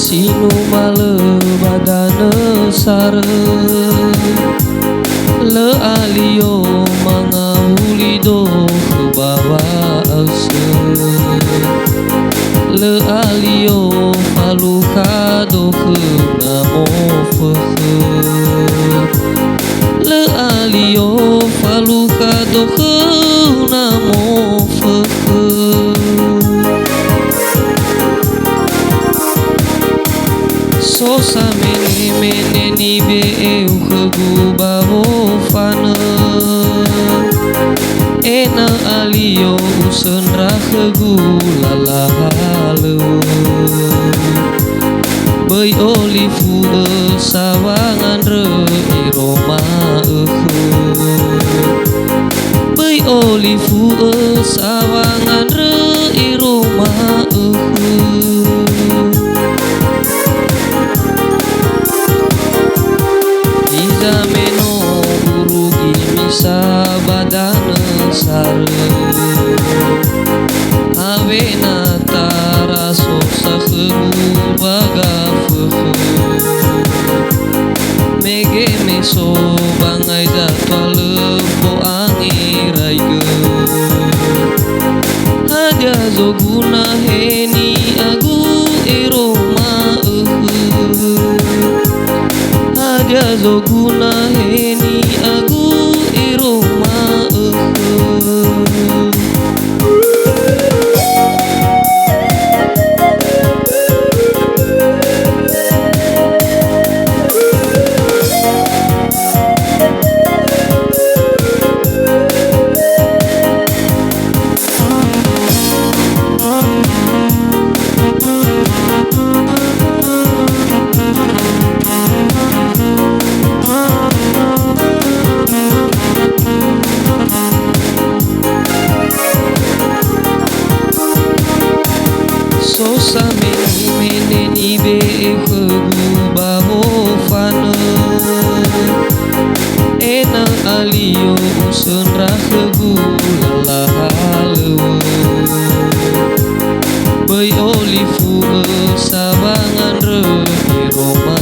sinu malebadana sare le alio mangahulido ke bawah ase le alio falukado ke namo fehe le alio falukado ke namo fehe so samene mene ni be eu kegubaho fana ena alio usenra kegulalahalu Bei olifu sawangan re iroma Bei olifu sawangan re iroma Izameno urugi misa badana sare Avena taraso sakhegu bagafehe Mege meso bangai jatwa lebo angiraige Hadia zoguna heni agu iroma Hadia zoguna heni agu iroma Sosa mene ibe kegubaho fana ena alio usenra kegulalahalu Bei olifu sawangan re iroma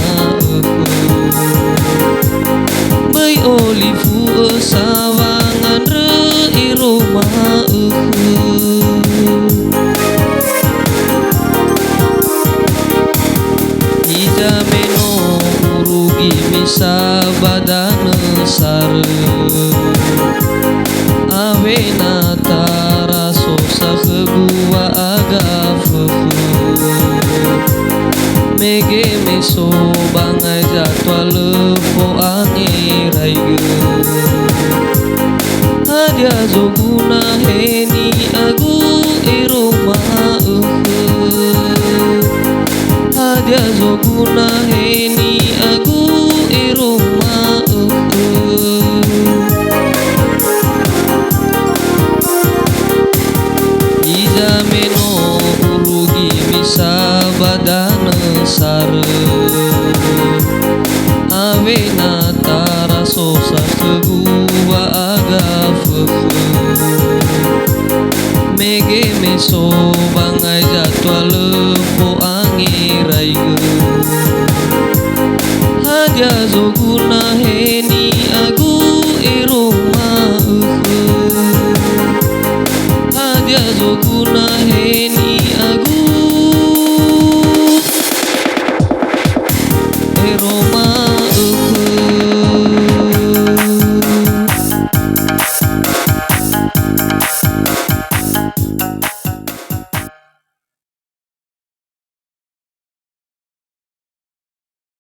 Bei olifu sawangan re iroma Izameno urugi misa badana sare Avena taraso sakhegua agafehe Mege meso bangai jatwa lefo angiraige Hadia zoguna heni agu iroma Hadia zoguna heni agu iroma Izameno urugi misa badana sare Avena taraso sakhegua agafehe Mege meso bangai jatwa lefo angiraige Hadia zoguna heni agu iroma Hadia zoguna heni